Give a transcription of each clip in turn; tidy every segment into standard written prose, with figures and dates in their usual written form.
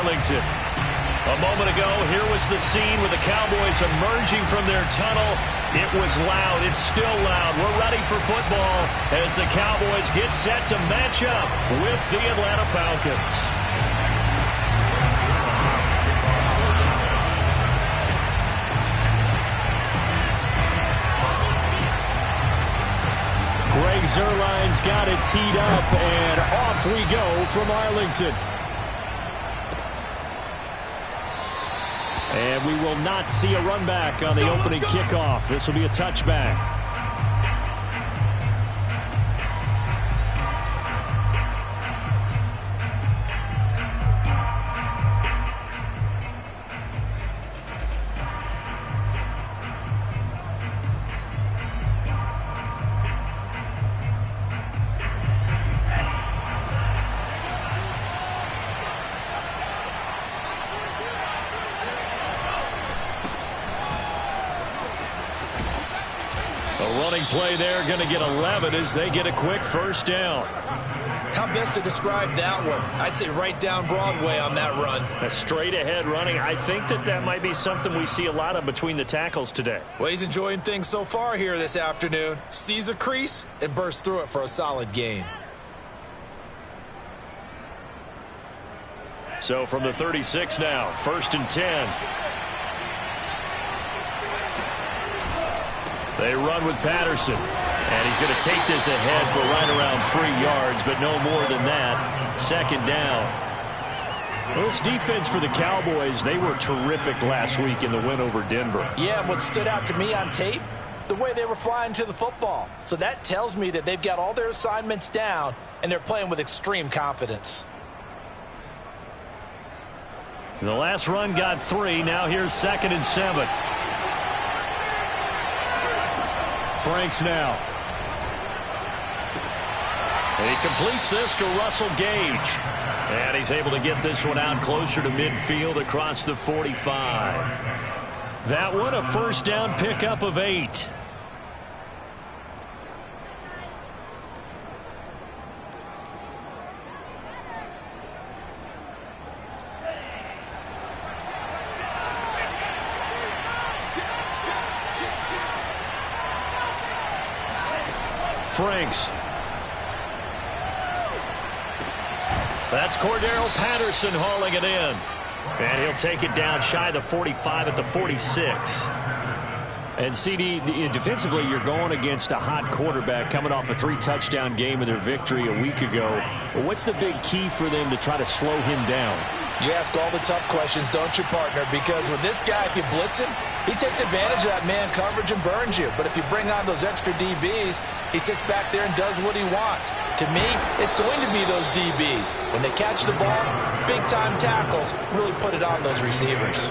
Arlington. A moment ago, here was the scene with the Cowboys emerging from their tunnel. It was loud. It's still loud. We're ready for football as the Cowboys get set to match up with the Atlanta Falcons. Greg Zuerlein's got it teed up, and off we go from Arlington. And we will not see a run back on the opening kickoff. This will be a touchback. Play there, going to get 11 as they get a quick first down. How best to describe that one? I'd say right down Broadway on that run. A straight ahead running. I think that might be something we see a lot of between the tackles today. Well, he's enjoying things so far here this afternoon. Sees a crease and bursts through it for a solid gain. So from the 36 now, 1st and 10. They run with Patterson, and he's going to take this ahead for right around 3 yards, but no more than that. 2nd down. Well, this defense for the Cowboys, they were terrific last week in the win over Denver. Yeah, and what stood out to me on tape, the way they were flying to the football. So that tells me that they've got all their assignments down, and they're playing with extreme confidence. The last run got 3. Now here's 2nd and 7. Franks now. And he completes this to Russell Gage. And he's able to get this one out closer to midfield across the 45. That one a first down pickup of 8. Franks. That's Cordero Patterson hauling it in. And he'll take it down shy of the 45 at the 46. And CD, defensively, you're going against a hot quarterback coming off a 3-touchdown game in their victory a week ago. Well, what's the big key for them to try to slow him down? You ask all the tough questions, don't you, partner? Because with this guy, if you blitz him, he takes advantage of that man coverage and burns you. But if you bring on those extra DBs, he sits back there and does what he wants. To me, it's going to be those DBs. When they catch the ball, big-time tackles really put it on those receivers.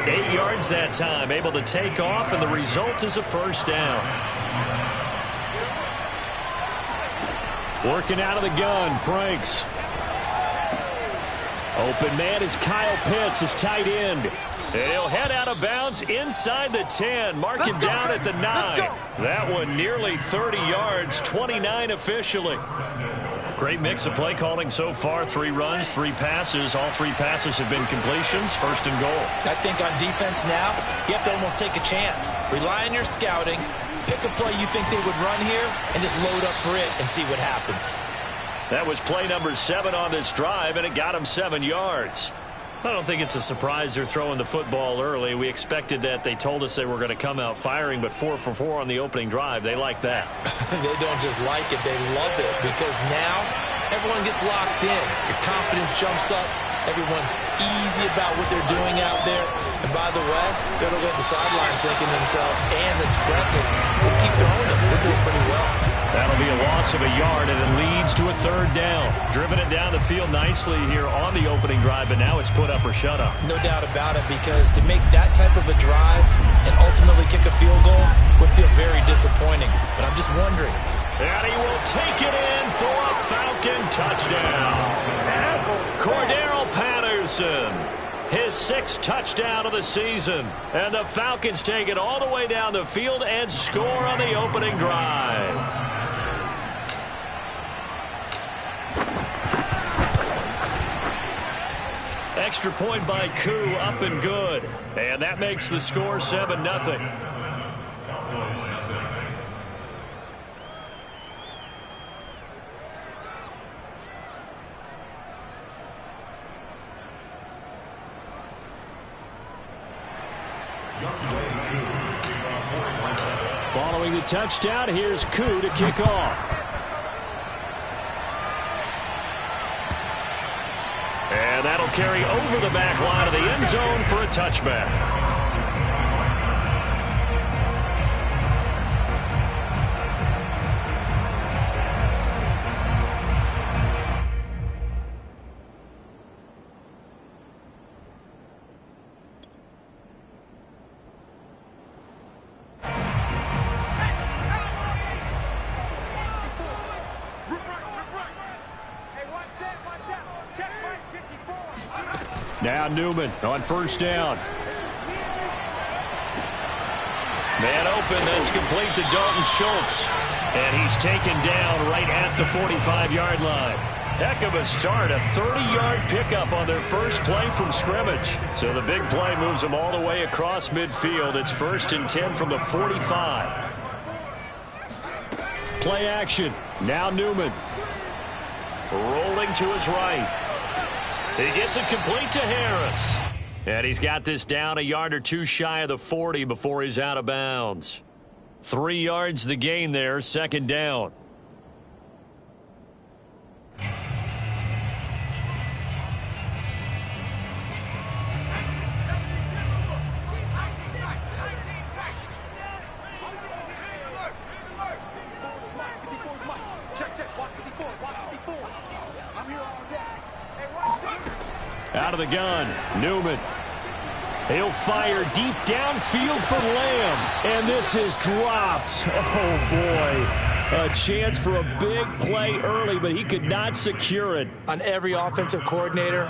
8 yards that time, able to take off, and the result is a first down. Working out of the gun, Franks. Open man is Kyle Pitts, his tight end. And he'll head out of bounds inside the 10. Mark him down at the 9. That one nearly 30 yards, 29 officially. Great mix of play calling so far. 3 runs, 3 passes. All 3 passes have been completions. 1st and goal. I think on defense now, you have to almost take a chance. Rely on your scouting. Pick a play you think they would run here and just load up for it and see what happens. That was play number 7 on this drive, and it got him 7 yards. I don't think it's a surprise they're throwing the football early. We expected that. They told us they were going to come out firing, but 4 for 4 on the opening drive. They like that. They don't just like it, they love it, because now everyone gets locked in. Your confidence jumps up. Everyone's easy about what they're doing out there. And by the way, they're looking at the sideline thinking to themselves and expressing, just keep throwing it. We're doing pretty well. That'll be a loss of a yard, and it leads to a 3rd down. Driven it down the field nicely here on the opening drive, but now it's put up or shut up. No doubt about it, because to make that type of a drive and ultimately kick a field goal would feel very disappointing. But I'm just wondering. And he will take it in for a Falcon touchdown. Cordero Patterson, his 6th touchdown of the season. And the Falcons take it all the way down the field and score on the opening drive. extra point by Koo, up and good. And that makes the score 7-0. Following the touchdown, here's Koo to kick off. And that'll carry over the back line of the end zone for a touchback. Now Newman on first down. Man open, that's complete to Dalton Schultz. And he's taken down right at the 45-yard line. Heck of a start, a 30-yard pickup on their first play from scrimmage. So the big play moves them all the way across midfield. It's 1st and 10 from the 45. Play action. Now Newman. Rolling to his right. He gets it complete to Harris. And he's got this down a yard or two shy of the 40 before he's out of bounds. 3 yards the gain there, 2nd down. Out of the gun, Newman. He'll fire deep downfield for Lamb. And this is dropped. Oh, boy. A chance for a big play early, but he could not secure it. On every offensive coordinator,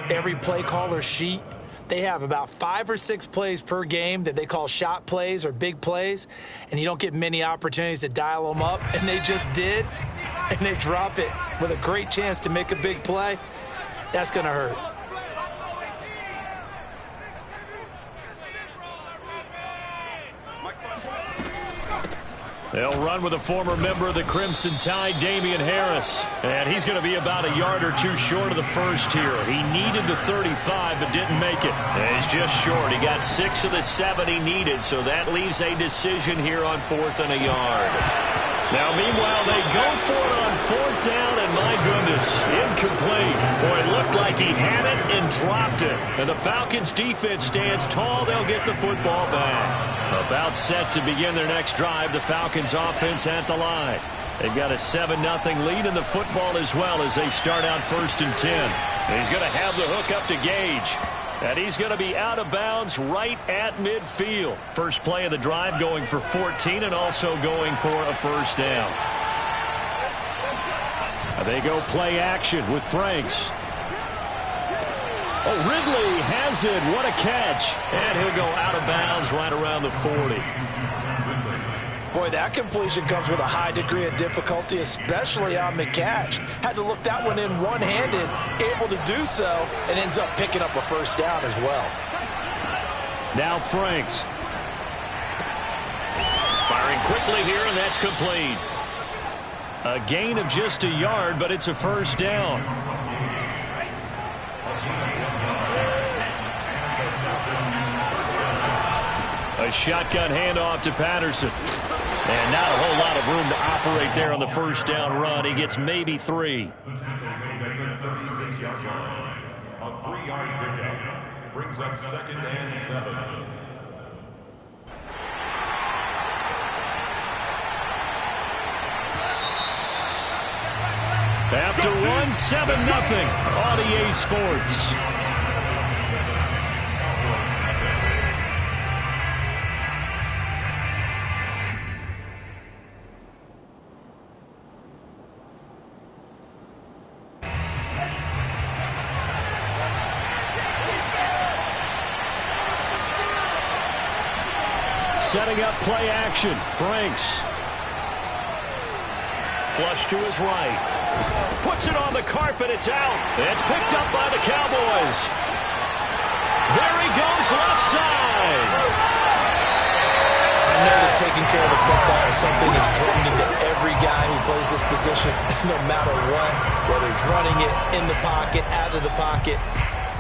every play caller sheet, they have about 5 or 6 plays per game that they call shot plays or big plays, and you don't get many opportunities to dial them up, and they just did, and they drop it with a great chance to make a big play. That's going to hurt. They'll run with a former member of the Crimson Tide, Damian Harris. And he's going to be about a yard or two short of the first here. He needed the 35, but didn't make it. And he's just short. He got 6 of the 7 he needed, so that leaves a decision here on 4th and a yard. Now, meanwhile, they go for it on 4th down, and my goodness, incomplete. Boy, it looked like he had it and dropped it. And the Falcons' defense stands tall. They'll get the football back. About set to begin their next drive, the Falcons' offense at the line. They've got a 7-0 lead in the football as well as they start out 1st and 10. And he's going to have the hook up to Gage. And he's going to be out of bounds right at midfield. First play of the drive going for 14 and also going for a 1st down. They go play action with Franks. Oh, Ridley has it. What a catch. And he'll go out of bounds right around the 40. Boy, that completion comes with a high degree of difficulty, especially on the catch. Had to look that one in one-handed, able to do so, and ends up picking up a 1st down as well. Now Franks. Firing quickly here, and that's complete. A gain of just a yard, but it's a 1st down. A shotgun handoff to Patterson. And not a whole lot of room to operate there on the 1st down run. He gets maybe 3. A 3-yard pickup brings up 2nd and 7. After 1, 7-0 on EA Sports. Setting up play action. Franks. Flush to his right. Puts it on the carpet. It's out. It's picked up by the Cowboys. taking care of the football is something that's drummed into every guy who plays this position, no matter what, whether he's running it, in the pocket, out of the pocket.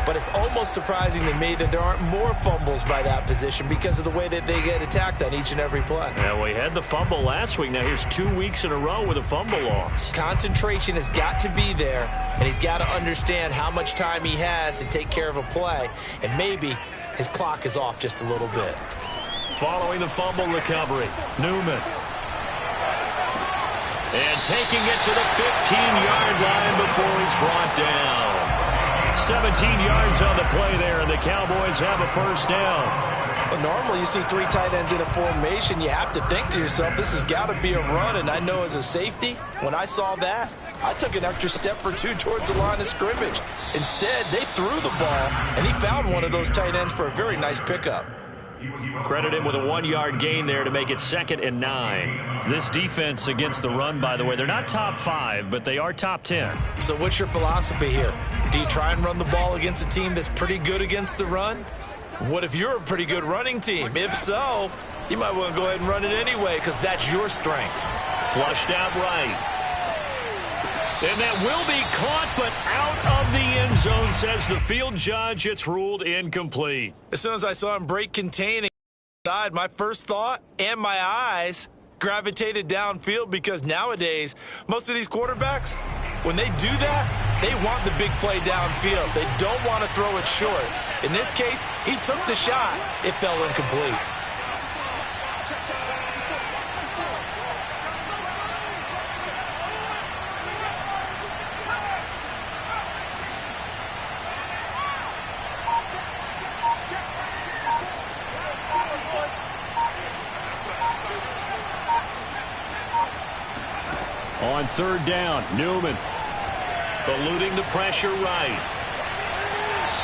But it's almost surprising to me that there aren't more fumbles by that position because of the way that they get attacked on each and every play. Yeah, we had the fumble last week. Now here's 2 weeks in a row with a fumble loss. Concentration has got to be there, and he's got to understand how much time he has to take care of a play, and maybe his clock is off just a little bit. Following the fumble recovery, Newman. And taking it to the 15-yard line before he's brought down. 17 yards on the play there, and the Cowboys have a first down. Well, normally you see 3 tight ends in a formation. You have to think to yourself, this has got to be a run. And I know as a safety, when I saw that, I took an extra step or 2 towards the line of scrimmage. Instead, they threw the ball, and he found one of those tight ends for a very nice pickup. Credit him with a 1-yard gain there to make it 2nd and 9. This defense against the run, by the way, they're not top 5, but they are top 10. So what's your philosophy here? Do you try and run the ball against a team that's pretty good against the run? What if you're a pretty good running team? If so, you might want to go ahead and run it anyway because that's your strength. Flushed out right. And that will be caught, but out of the end zone, says the field judge. It's ruled incomplete. As soon as I saw him break containing, my first thought and my eyes gravitated downfield because nowadays, most of these quarterbacks, when they do that, they want the big play downfield. They don't want to throw it short. In this case, he took the shot. It fell incomplete. On 3rd down, Newman eluding the pressure right.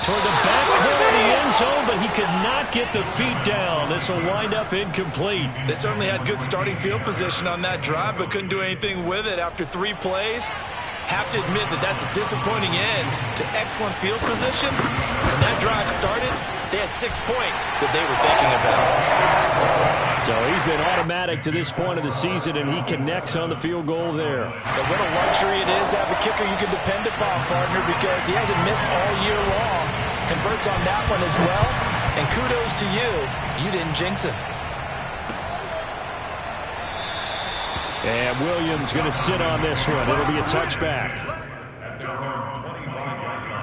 Toward the back corner of the end zone, but he could not get the feet down. This will wind up incomplete. They certainly had good starting field position on that drive, but couldn't do anything with it after 3 plays. Have to admit that that's a disappointing end to excellent field position. When that drive started, they had 6 points that they were thinking about. So he's been automatic to this point of the season, and he connects on the field goal there. But what a luxury it is to have a kicker you can depend upon, partner, because he hasn't missed all year long. Converts on that one as well. And kudos to you. You didn't jinx him. And Williams going to sit on this one. It'll be a touchback. At their own 25-yard line.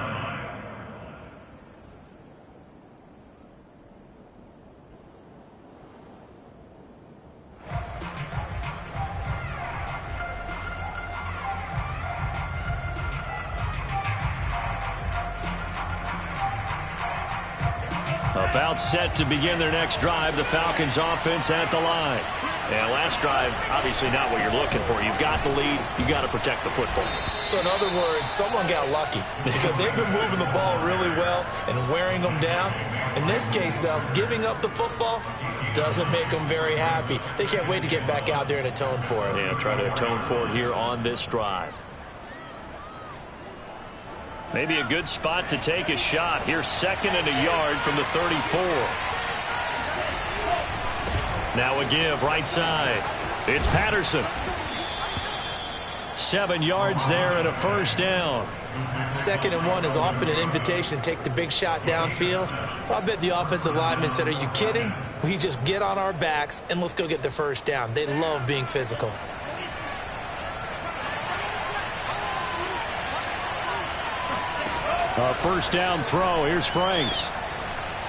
About set to begin their next drive, the Falcons offense at the line. And last drive, obviously not what you're looking for. You've got the lead. You've got to protect the football. So in other words, someone got lucky because they've been moving the ball really well and wearing them down. In this case, though, giving up the football doesn't make them very happy. They can't wait to get back out there and atone for it. Yeah, try to atone for it here on this drive. Maybe a good spot to take a shot. Here's 2nd and a yard from the 34. Now a give right side. It's Patterson. 7 yards there and a first down. 2nd and 1 is often an invitation to take the big shot downfield. I bet the offensive lineman said, are you kidding? We just get on our backs and let's go get the first down. They love being physical. A first down throw. Here's Franks.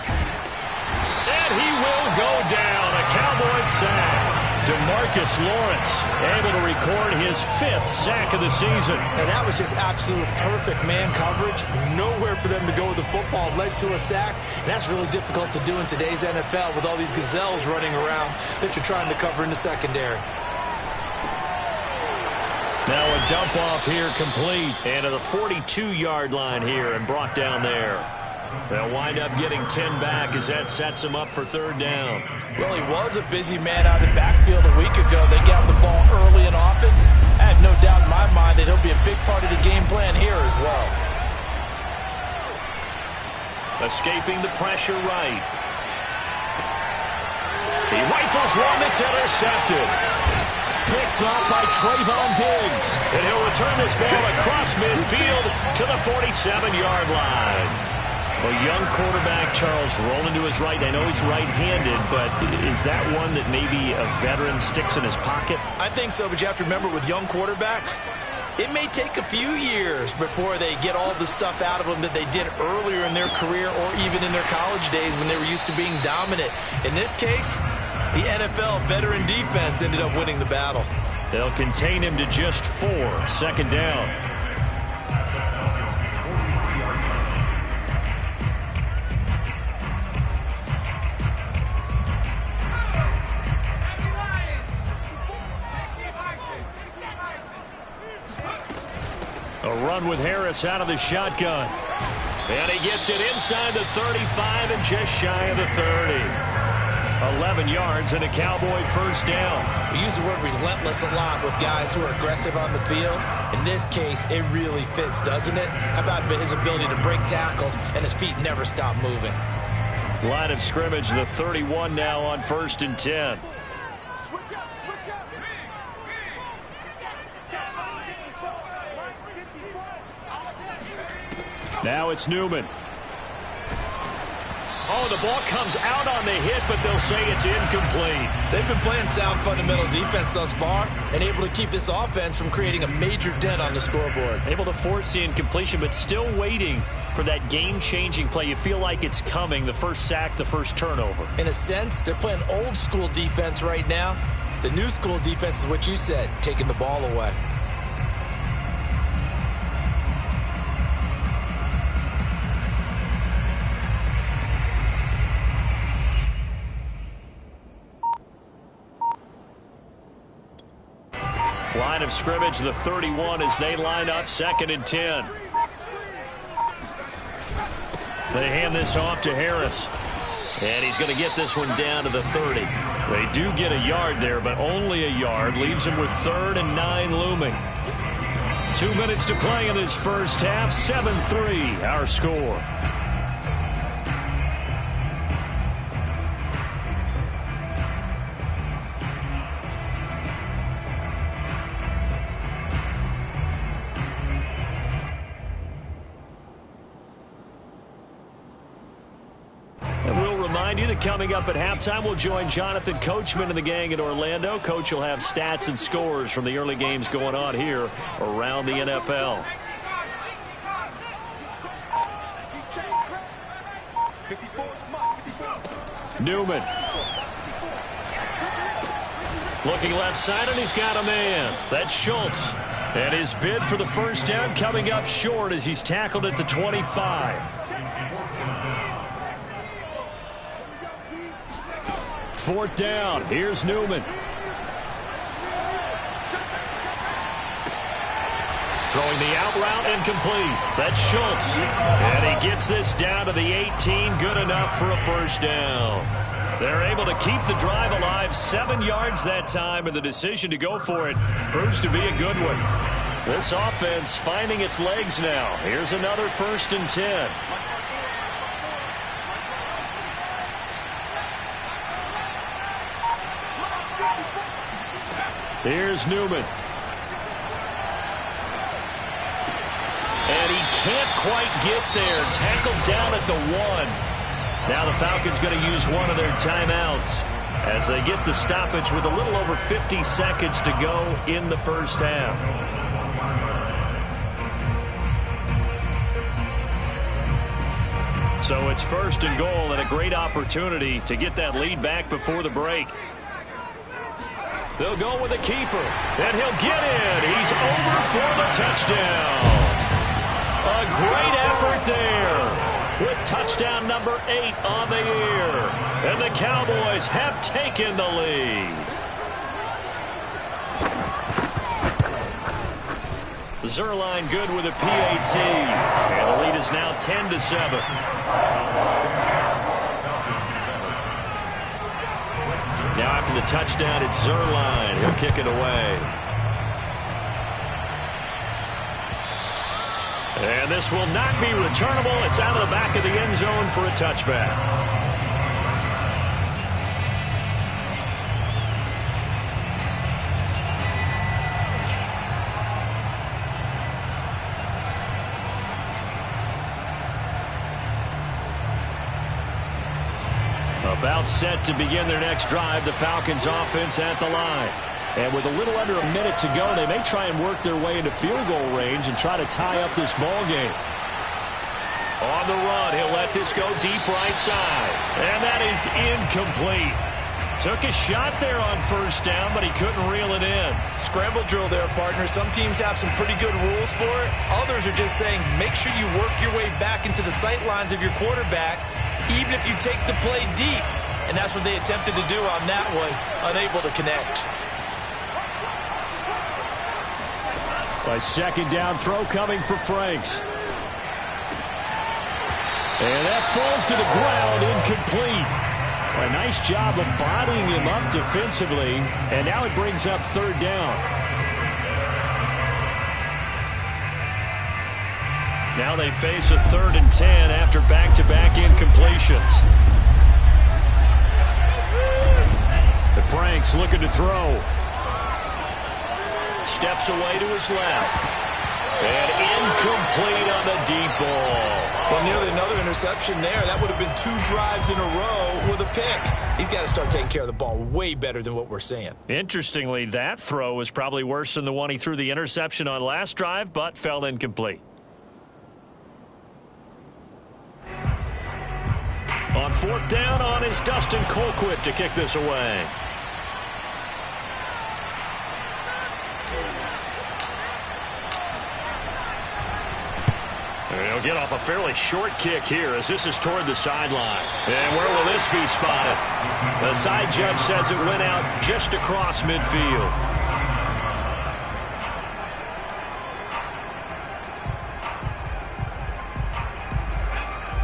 And he will go down. A Cowboys sack. DeMarcus Lawrence able to record his 5th sack of the season. And that was just absolute perfect man coverage. Nowhere for them to go with the football. Led to a sack. And that's really difficult to do in today's NFL with all these gazelles running around that you're trying to cover in the secondary. Now a dump off here complete. And to the 42-yard line here and brought down there. They'll wind up getting 10 back as that sets him up for 3rd down. Well, he was a busy man out of the backfield a week ago. They got the ball early and often. I have no doubt in my mind that he'll be a big part of the game plan here as well. Escaping the pressure right. He rifles one that's intercepted. Picked off by Trayvon Diggs. And he'll return this ball across midfield to the 47-yard line. A young quarterback, Charles, rolling to his right. I know he's right-handed, but is that one that maybe a veteran sticks in his pocket? I think so, but you have to remember with young quarterbacks, it may take a few years before they get all the stuff out of them that they did earlier in their career or even in their college days when they were used to being dominant. In this case, the NFL veteran defense ended up winning the battle. They'll contain him to just 4. Second down. A run with Harris out of the shotgun. And he gets it inside the 35 and just shy of the 30. 11 yards and a Cowboy first down. We use the word relentless a lot with guys who are aggressive on the field. In this case, it really fits, doesn't it? How about his ability to break tackles and his feet never stop moving? Line of scrimmage, the 31 now on 1st and 10. Now it's Newman. Oh, the ball comes out on the hit, but they'll say it's incomplete. They've been playing sound fundamental defense thus far and able to keep this offense from creating a major dent on the scoreboard. Able to force the incompletion, but still waiting for that game-changing play. You feel like it's coming, the first sack, the first turnover. In a sense, they're playing old-school defense right now. The new-school defense is what you said, taking the ball away. Line of scrimmage, the 31 as they line up 2nd and 10. They hand this off to Harris. And he's going to get this one down to the 30. They do get a yard there, but only a yard. Leaves him with 3rd and 9 looming. 2 minutes to play in this first half. 7-3 our score. Coming up at halftime, we'll join Jonathan Coachman and the gang in Orlando. Coach will have stats and scores from the early games going on here around the NFL. Newman. Looking left side, and he's got a man. That's Schultz. And his bid for the first down coming up short as he's tackled at the 25. 4th down. Here's Newman. Throwing the out route incomplete. That's Schultz. And he gets this down to the 18. Good enough for a first down. They're able to keep the drive alive. 7 yards that time, and the decision to go for it proves to be a good one. This offense finding its legs now. Here's another 1st and 10. Here's Newman. And he can't quite get there. Tackled down at the 1. Now the Falcons going to use one of their timeouts as they get the stoppage with a little over 50 seconds to go in the first half. So it's 1st and goal and a great opportunity to get that lead back before the break. They'll go with a keeper, and he'll get in. He's over for the touchdown. A great effort there with touchdown number 8 on the year. And the Cowboys have taken the lead. Zerline good with a PAT. And the lead is now 10-7. Now after the touchdown, it's Zerline. He'll kick it away. And this will not be returnable. It's out of the back of the end zone for a touchback. About set to begin their next drive, the Falcons offense at the line. And with a little under a minute to go, they may try and work their way into field goal range and try to tie up this ball game. On the run, he'll let this go deep right side. And that is incomplete. Took a shot there on first down, but he couldn't reel it in. Scramble drill there, partner. Some teams have some pretty good rules for it. Others are just saying make sure you work your way back into the sight lines of your quarterback, even if you take the play deep. And that's what they attempted to do on that one, unable to connect. A second down throw coming for Franks. And that falls to the ground, incomplete. A nice job of bodying him up defensively, and now it brings up third down. Now they face a 3rd and 10 after back-to-back incompletions. Franks looking to throw. Steps away to his left. And incomplete on the deep ball. Well, nearly another interception there. That would have been 2 drives in a row with a pick. He's got to start taking care of the ball way better than what we're seeing. Interestingly, that throw was probably worse than the one he threw the interception on last drive, but fell incomplete. On 4th down, on is Dustin Colquitt to kick this away. He'll get off a fairly short kick here as this is toward the sideline. And where will this be spotted? The side judge says it went out just across midfield.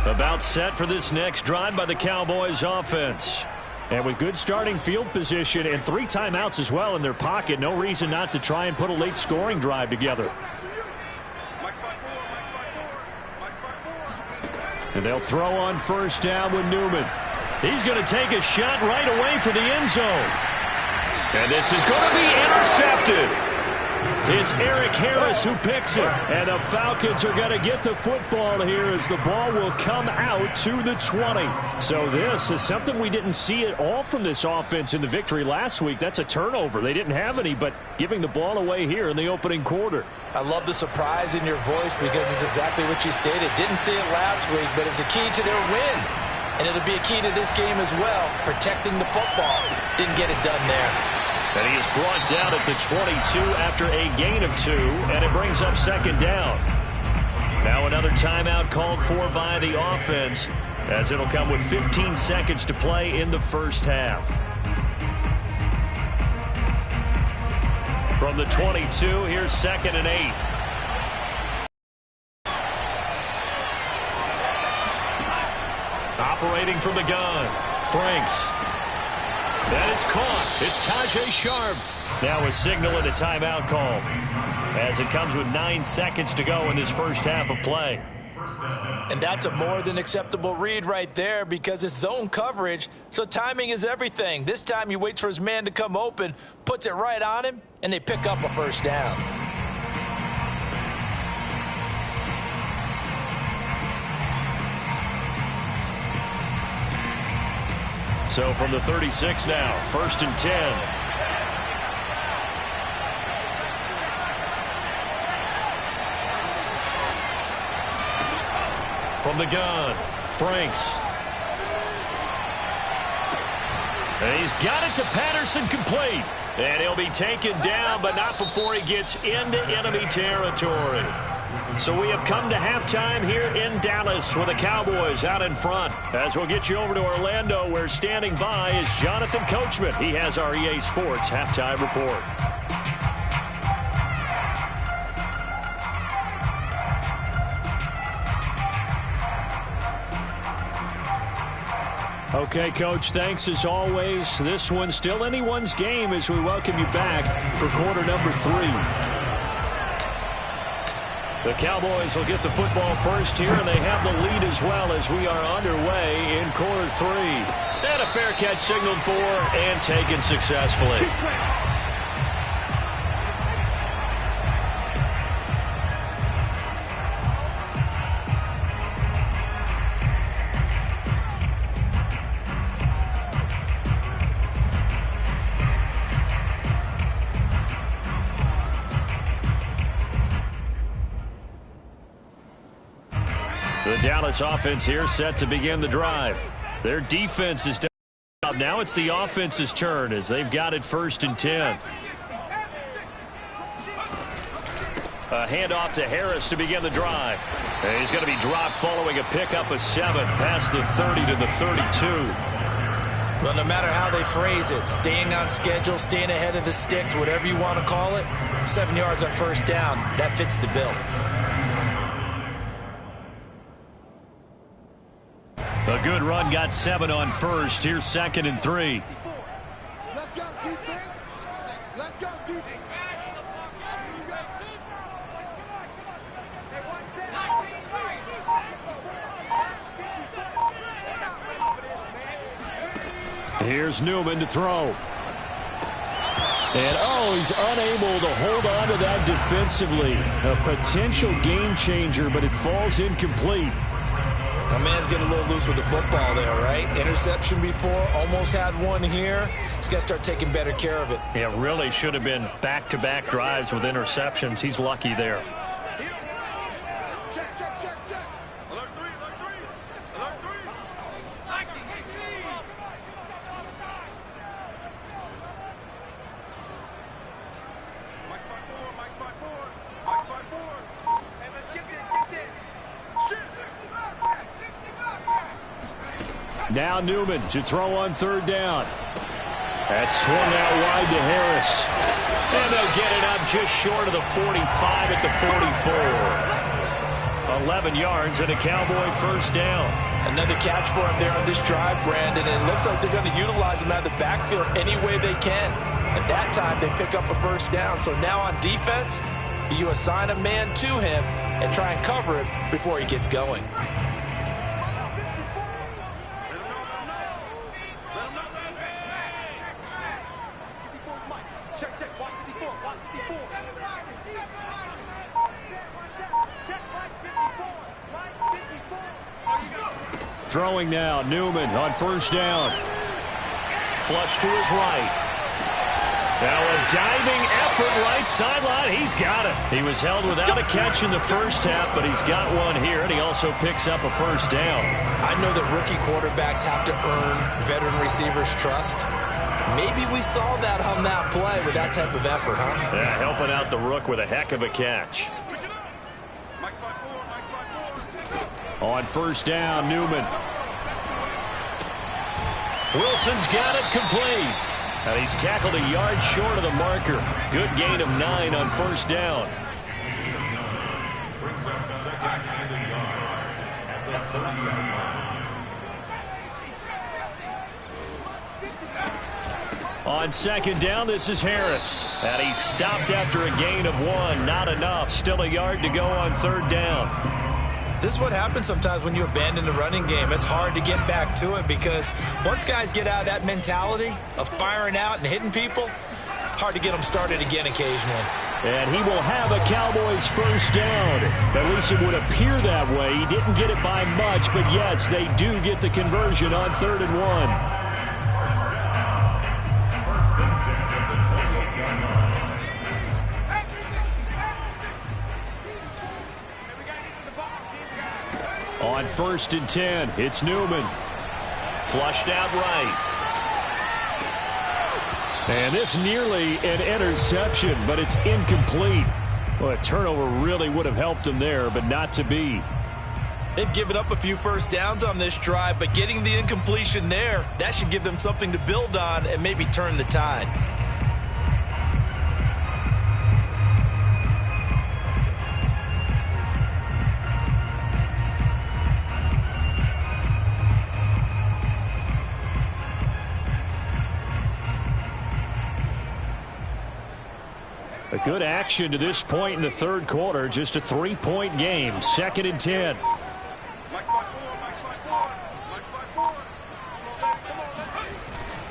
About set for this next drive by the Cowboys offense. And with good starting field position and 3 timeouts as well in their pocket, no reason not to try and put a late scoring drive together. And they'll throw on first down with Newman. He's going to take a shot right away for the end zone. And this is going to be intercepted. It's Eric Harris who picks it. And the Falcons are going to get the football here as the ball will come out to the 20. So this is something we didn't see at all from this offense in the victory last week. That's a turnover. They didn't have any, but giving the ball away here in the opening quarter. I love the surprise in your voice because it's exactly what you stated. Didn't see it last week, but it's a key to their win. And it'll be a key to this game as well, protecting the football. Didn't get it done there. And he is brought down at the 22 after a gain of 2, and it brings up second down. Now another timeout called for by the offense, as it'll come with 15 seconds to play in the first half. From the 22, here's 2nd and 8. Operating from the gun, Franks. That is caught. It's Tajay Sharp. Now a signal and a timeout call, as it comes with 9 seconds to go in this first half of play. And that's a more than acceptable read right there because it's zone coverage, so timing is everything. This time he waits for his man to come open, puts it right on him, and they pick up a first down. So from the 36 now, 1st and 10. From the gun, Franks. And he's got it to Patterson, complete. And he'll be taken down, but not before he gets into enemy territory. So we have come to halftime here in Dallas with the Cowboys out in front. As we'll get you over to Orlando, where standing by is Jonathan Coachman. He has our EA Sports halftime report. Okay, Coach, thanks as always. This one's still anyone's game as we welcome you back for quarter number 3. The Cowboys will get the football first here, and they have the lead as well as we are underway in quarter 3. And a fair catch signaled for and taken successfully. The Dallas offense here set to begin the drive. Their defense is down. Now it's the offense's turn as they've got it 1st and 10. A handoff to Harris to begin the drive. And he's going to be dropped following a pickup of 7 past the 30 to the 32. Well, no matter how they phrase it, staying on schedule, staying ahead of the sticks, whatever you want to call it, 7 yards on 1st down, that fits the bill. A good run got 7 on 1st. Here's 2nd and 3. Let's go, defense. Let's go, defense. Here's Newman to throw. And, he's unable to hold on to that defensively. A potential game changer, but it falls incomplete. My man's getting a little loose with the football there, right? Interception before, almost had one here. He's got to start taking better care of it. It really should have been back-to-back drives with interceptions. He's lucky there. Check, check, check, check. Alert 3, alert 3. Alert 3. Mike 5-4, Mike 5-4, Mike 5-4. Hey, let's get this, Shit. 60 back. Now Newman to throw on 3rd down. That's swung out wide to Harris. And they'll get it up just short of the 45 at the 44. 11 yards and a Cowboy 1st down. Another catch for him there on this drive, Brandon, and it looks like they're going to utilize him out of the backfield any way they can. At that time, they pick up a 1st down. So now on defense, you assign a man to him and try and cover him before he gets going. Check, check, watch 54, watch 54. Check, Mike 54, Throwing now, Newman on 1st down. Flush to his right. Now a diving effort right sideline. He's got it. He was held without a catch in the 1st half, but he's got one here, and he also picks up a 1st down. I know that rookie quarterbacks have to earn veteran receivers' trust. Maybe we saw that on that play with that type of effort, huh? Yeah, helping out the rook with a heck of a catch. Mike 5-4, Mike 5-4. On 1st down, Newman. Wilson's got it complete. And he's tackled a yard short of the marker. Good gain of 9 on 1st down. Brings up 2nd and a yard at the 37 yard. On 2nd down, this is Harris. And he's stopped after a gain of 1. Not enough. Still a yard to go on 3rd down. This is what happens sometimes when you abandon the running game. It's hard to get back to it because once guys get out of that mentality of firing out and hitting people, hard to get them started again occasionally. And he will have a Cowboys 1st down. At least it would appear that way. He didn't get it by much, but yes, they do get the conversion on 3rd and 1. On 1st and 10, it's Newman. Flushed out right. And this nearly an interception, but it's incomplete. Well, a turnover really would have helped him there, but not to be. They've given up a few 1st downs on this drive, but getting the incompletion there, that should give them something to build on and maybe turn the tide. A good action to this point in the 3rd quarter. Just a 3-point game. 2nd and 10. Mike 5-4, Mike 5-4, Mike 5-4.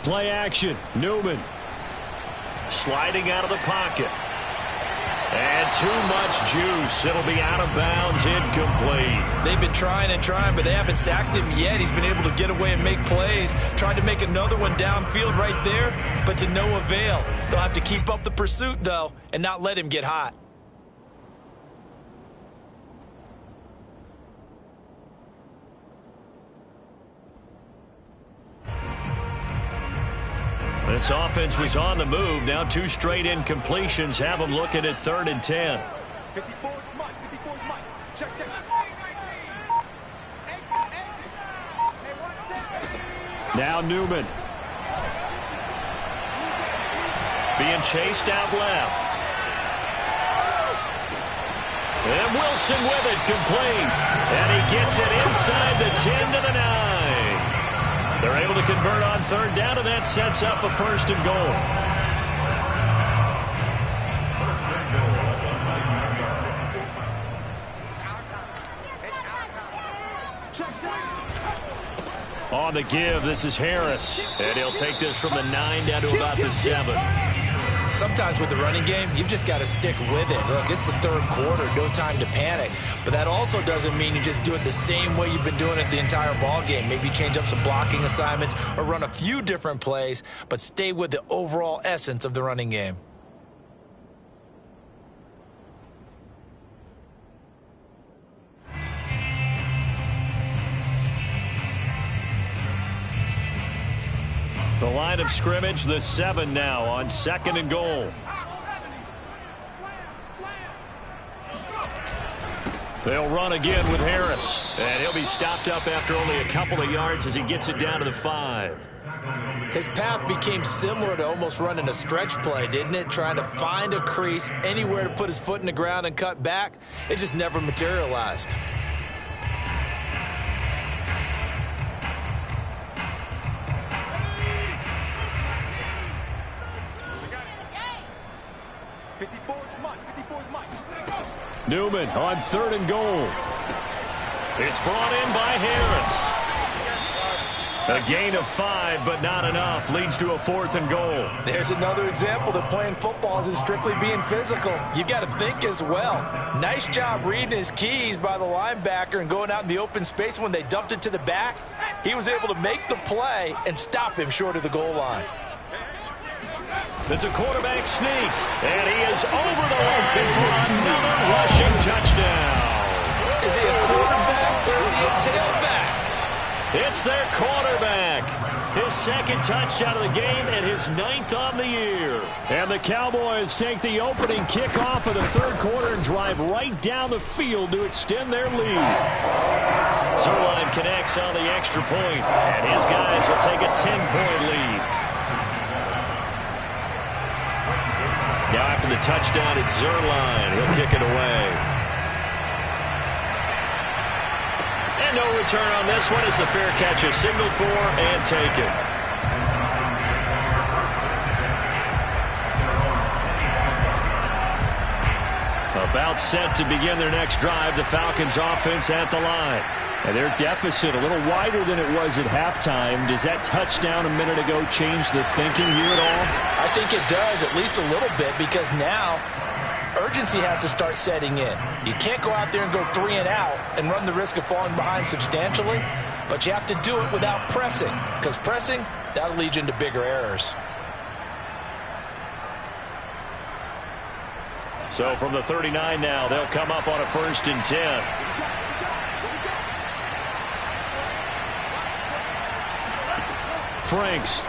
Play action. Newman. Sliding out of the pocket. And too much juice. It'll be out of bounds, incomplete. They've been trying and trying, but they haven't sacked him yet. He's been able to get away and make plays. Tried to make another one downfield right there, but to no avail. They'll have to keep up the pursuit, though, and not let him get hot. This offense was on the move. Now 2 straight incompletions have them looking at 3rd and 10. 54 is Mike. 54 is Mike. Check, check. Now Newman. Being chased out left. And Wilson with it, complete. And he gets it inside the 10 to the 9. They're able to convert on 3rd down, and that sets up a 1st and goal. On the give, this is Harris. And he'll take this from the 9 down to about the 7. Sometimes with the running game, you've just got to stick with it. Look, it's the 3rd quarter, no time to panic. But that also doesn't mean you just do it the same way you've been doing it the entire ball game. Maybe change up some blocking assignments or run a few different plays, but stay with the overall essence of the running game. The line of scrimmage, the 7 now on 2nd and goal. They'll run again with Harris. And he'll be stopped up after only a couple of yards as he gets it down to the 5. His path became similar to almost running a stretch play, didn't it? Trying to find a crease, anywhere to put his foot in the ground and cut back. It just never materialized. Newman on 3rd and goal. It's brought in by Harris. A gain of 5, but not enough. Leads to a 4th and goal. There's another example that playing football isn't strictly being physical. You've got to think as well. Nice job reading his keys by the linebacker and going out in the open space. When they dumped it to the back, he was able to make the play and stop him short of the goal line. It's a quarterback sneak, and he is over the line for another rushing touchdown. Is he a quarterback or is he a tailback? It's their quarterback. His 2nd touchdown of the game and his 9th on the year. And the Cowboys take the opening kickoff of the 3rd quarter and drive right down the field to extend their lead. Zerline connects on the extra point, and his guys will take a 10-point lead. Now after the touchdown, it's Zerline. He'll kick it away. And no return on this one as the fair catch is signaled for and taken. About set to begin their next drive, the Falcons offense at the line. And their deficit a little wider than it was at halftime. Does that touchdown a minute ago change the thinking here at all? I think it does, at least a little bit, because now urgency has to start setting in. You can't go out there and go 3 and out and run the risk of falling behind substantially, but you have to do it without pressing, because pressing, that'll lead you into bigger errors. So from the 39 now, they'll come up on a 1st and 10. Franks.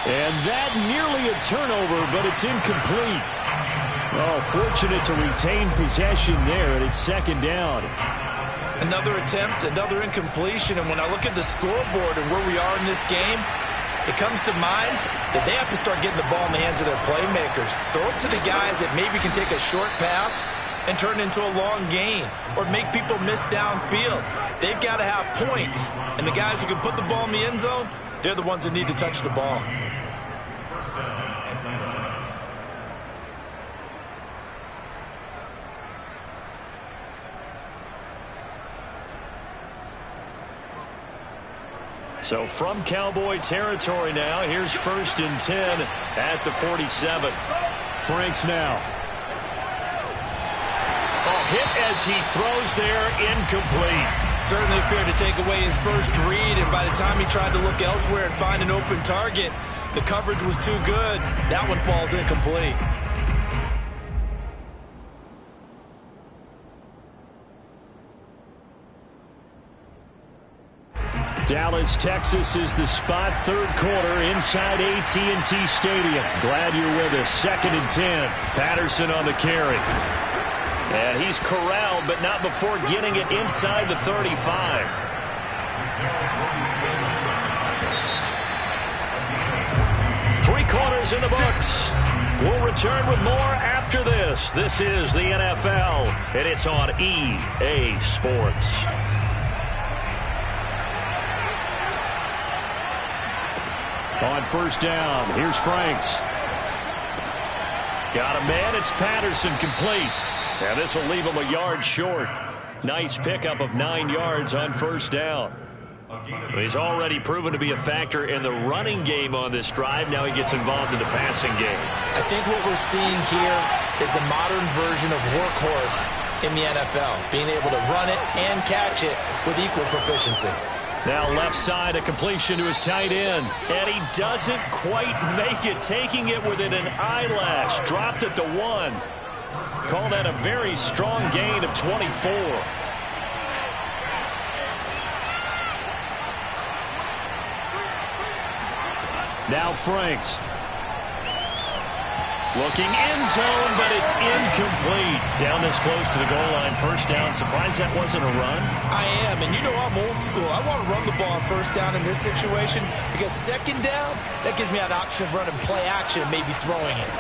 And that nearly a turnover, but it's incomplete. Oh, fortunate to retain possession there, and it's 2nd down. Another attempt, another incompletion, and when I look at the scoreboard and where we are in this game, it comes to mind that they have to start getting the ball in the hands of their playmakers. Throw it to the guys that maybe can take a short pass and turn it into a long gain or make people miss downfield. They've got to have points, and the guys who can put the ball in the end zone, they're the ones that need to touch the ball. So from Cowboy territory now, here's 1st and 10 at the 47. Franks now. Oh, hit as he throws there, incomplete. Certainly appeared to take away his first read, and by the time he tried to look elsewhere and find an open target, the coverage was too good. That one falls incomplete. Dallas, Texas is the spot, third quarter inside AT&T Stadium. Glad you're with us. 2nd and 10. Patterson on the carry. And he's corralled, but not before getting it inside the 35. Three quarters in the books. We'll return with more after this. This is the NFL, and it's on EA Sports. On first down, here's Franks. Got a man, it's Patterson, complete. And this will leave him a yard short. Nice pickup of 9 yards on first down. He's already proven to be a factor in the running game on this drive. Now he gets involved in the passing game. I think what we're seeing here is the modern version of workhorse in the NFL, being able to run it and catch it with equal proficiency. Now left side, a completion to his tight end. And he doesn't quite make it, taking it within an eyelash. Dropped at the 1. Call that a very strong gain of 24. Now Franks. Looking end zone, but it's incomplete. Down this close to the goal line, first down. Surprised that wasn't a run? I am, and you know I'm old school. I want to run the ball on first down in this situation because second down, that gives me an option of running play action and maybe throwing it.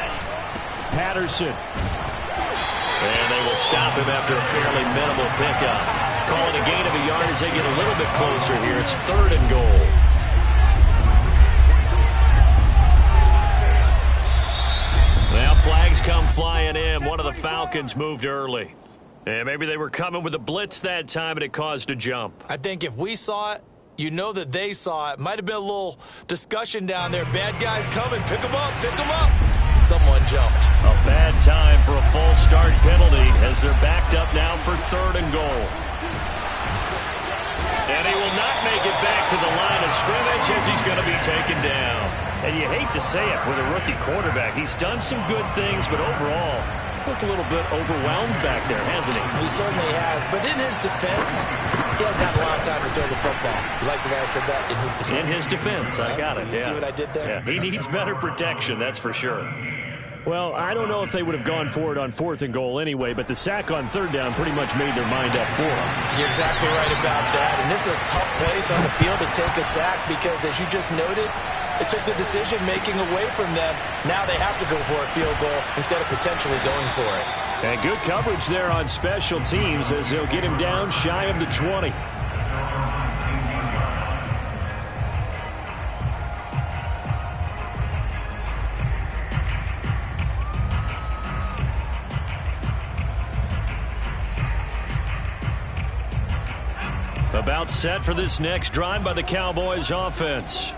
Patterson. And they will stop him after a fairly minimal pickup. Calling a gain of a yard as they get a little bit closer here. It's 3rd and goal. Now flags come flying in. One of the Falcons moved early. And maybe they were coming with a blitz that time and it caused a jump. I think if we saw it, you know that they saw it. Might have been a little discussion down there. Bad guys coming. Pick them up. Pick them up. Someone jumped. A bad time for a false start penalty as they're backed up now for 3rd and goal. And he will not make it back to the line of scrimmage as he's going to be taken down. And you hate to say it with a rookie quarterback. He's done some good things, but overall, looked a little bit overwhelmed back there, hasn't he? He certainly has. But in his defense, he hasn't had a lot of time to throw the football. You like the way I said that? In his defense. In his defense. I got it. You see what I did there? Yeah, he needs better protection, that's for sure. Well, I don't know if they would have gone for it on 4th and goal anyway, but the sack on 3rd down pretty much made their mind up for him. You're exactly right about that. And this is a tough place on the field to take a sack because, as you just noted, it took the decision-making away from them. Now they have to go for a field goal instead of potentially going for it. And good coverage there on special teams as they'll get him down shy of the 20. About set for this next drive by the Cowboys offense.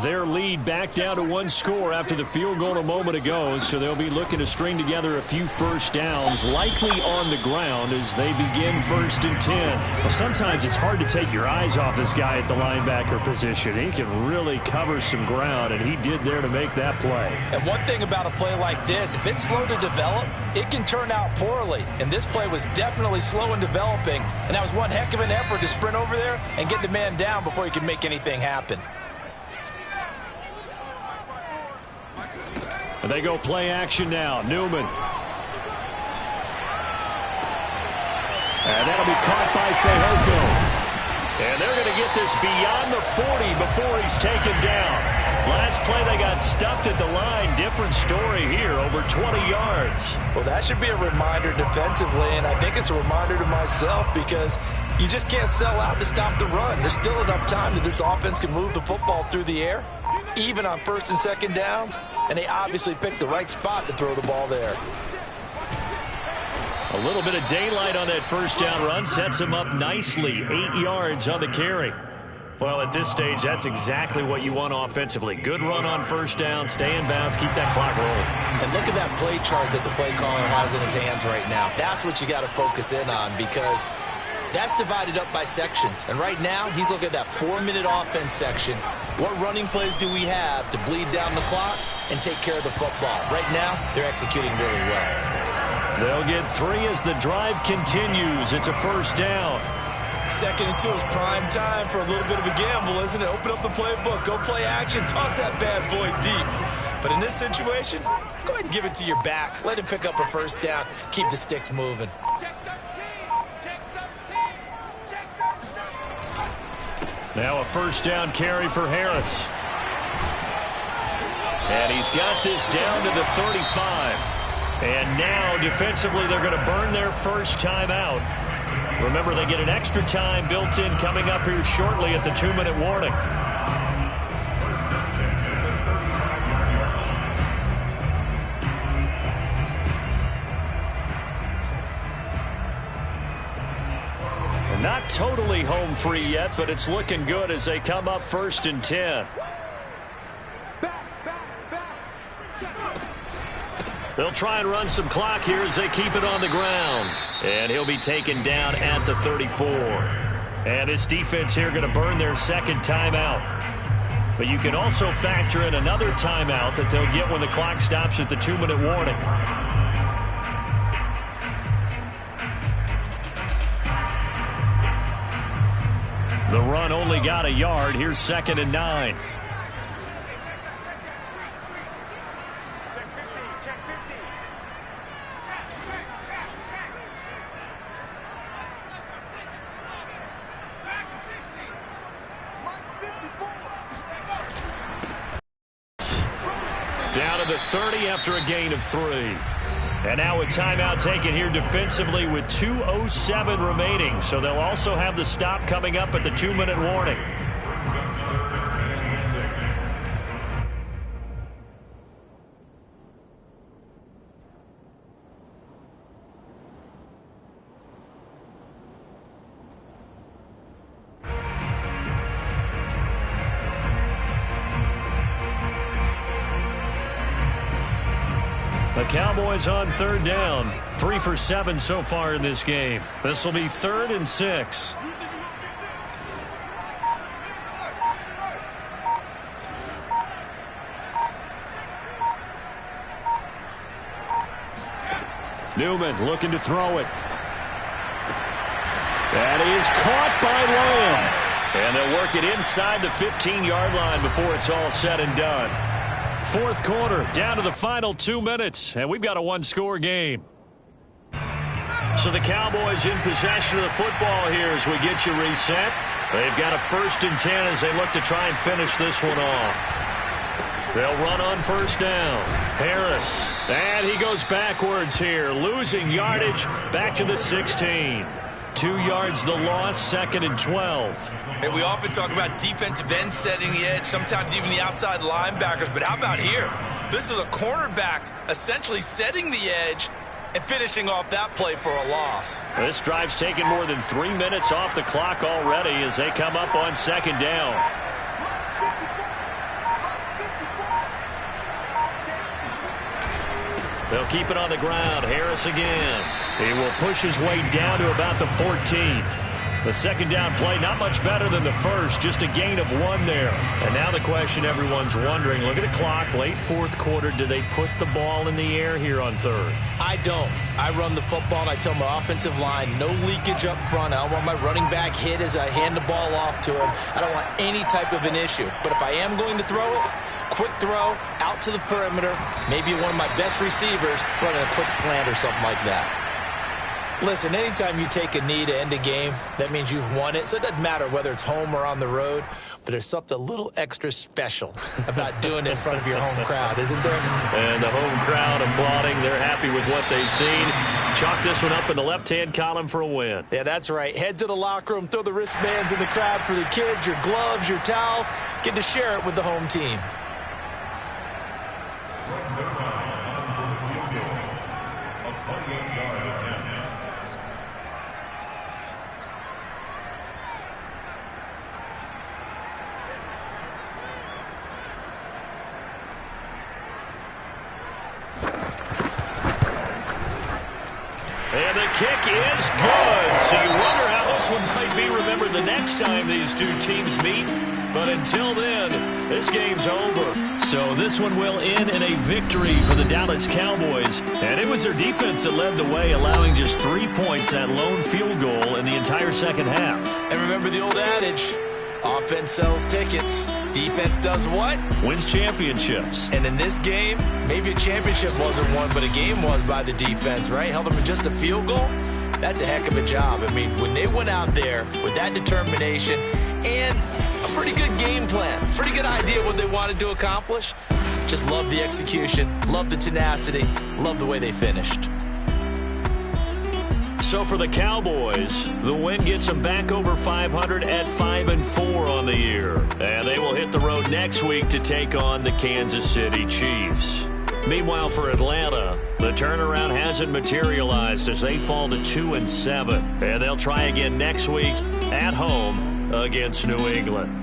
Their lead back down to 1 score after the field goal a moment ago, so they'll be looking to string together a few first downs, likely on the ground as they begin 1st and 10. Well, sometimes it's hard to take your eyes off this guy at the linebacker position. He can really cover some ground, and he did there to make that play. And one thing about a play like this, if it's slow to develop, it can turn out poorly. And this play was definitely slow in developing, and that was one heck of an effort to sprint over there and get the man down before he could make anything happen. And they go play action now. Newman. And that'll be caught by Fehoko. And they're going to get this beyond the 40 before he's taken down. Last play they got stuffed at the line. Different story here, over 20 yards. Well, that should be a reminder defensively, and I think it's a reminder to myself because you just can't sell out to stop the run. There's still enough time that this offense can move the football through the air, even on 1st and 2nd downs, and they obviously picked the right spot to throw the ball there. A little bit of daylight on that first down run sets him up nicely. 8 yards on the carry. Well, at this stage, that's exactly what you want offensively. Good run on first down, stay in bounds, keep that clock rolling. And look at that play chart that the play caller has in his hands right now. That's what you got to focus in on because that's divided up by sections. And right now, he's looking at that 4-minute offense section. What running plays do we have to bleed down the clock and take care of the football? Right now, they're executing really well. They'll get 3 as the drive continues. It's a first down. Second until it's prime time for a little bit of a gamble, isn't it? Open up the playbook, go play action, toss that bad boy deep. But in this situation, go ahead and give it to your back. Let him pick up a first down. Keep the sticks moving. Check 13. Check 13. Check 13. Now a first down carry for Harris. And he's got this down to the 35. And now defensively they're going to burn their first timeout. Remember, they get an extra time built in coming up here shortly at the 2-minute warning. And not totally home free yet, but it's looking good as they come up 1st and 10. They'll try and run some clock here as they keep it on the ground. And he'll be taken down at the 34. And this defense here going to burn their second timeout. But you can also factor in another timeout that they'll get when the clock stops at the 2-minute warning. The run only got a yard. Here's 2nd and 9. Down to the 30 after a gain of 3. And now a timeout taken here defensively with 2:07 remaining. So they'll also have the stop coming up at the 2-minute warning. The Cowboys on 3rd down. 3 for 7 so far in this game. This will be 3rd and 6. Newman looking to throw it. That is caught by Lamb. And they'll work it inside the 15-yard line before it's all said and done. 4th quarter, down to the final 2 minutes, and we've got a one-score game. So the Cowboys in possession of the football here as we get you reset. They've got a 1st and 10 as they look to try and finish this one off. They'll run on 1st down. Harris, and he goes backwards here, losing yardage back to the 16. 2 yards the loss, 2nd and 12. Hey, we often talk about defensive ends setting the edge, sometimes even the outside linebackers, but how about here? This is a cornerback essentially setting the edge and finishing off that play for a loss. This drive's taken more than 3 minutes off the clock already as they come up on 2nd down. They'll keep it on the ground. Harris again. He will push his way down to about the 14. The 2nd down play, not much better than the first, just a gain of 1 there. And now the question everyone's wondering, look at the clock, late 4th quarter, do they put the ball in the air here on 3rd? I don't. I run the football, and I tell my offensive line, no leakage up front. I don't want my running back hit as I hand the ball off to him. I don't want any type of an issue. But if I am going to throw it, quick throw, out to the perimeter, maybe one of my best receivers running a quick slant or something like that. Listen, anytime you take a knee to end a game, that means you've won it. So it doesn't matter whether it's home or on the road, but there's something a little extra special about doing it in front of your home crowd, isn't there? And the home crowd applauding. They're happy with what they've seen. Chalk this one up in the left-hand column for a win. Yeah, that's right. Head to the locker room, throw the wristbands in the crowd for the kids, your gloves, your towels. Get to share it with the home team. And the kick is good. So you wonder how this one might might be remembered the next time these two teams meet. But until then, this game's over. So this one will end in a victory for the Dallas Cowboys. And it was their defense that led the way, allowing just 3 points, that lone field goal in the entire second half. And remember the old adage, offense sells tickets. Defense does what? Wins championships. And in this game, maybe a championship wasn't won, but a game was by the defense, right? Held them in just a field goal. That's a heck of a job. I mean, when they went out there with that determination and a pretty good game plan, pretty good idea what they wanted to accomplish, just love the execution, love the tenacity, love the way they finished. So for the Cowboys, the win gets them back over 500 at 5-4 on the year. And they will hit the road next week to take on the Kansas City Chiefs. Meanwhile, for Atlanta, the turnaround hasn't materialized as they fall to 2-7. And they'll try again next week at home against New England.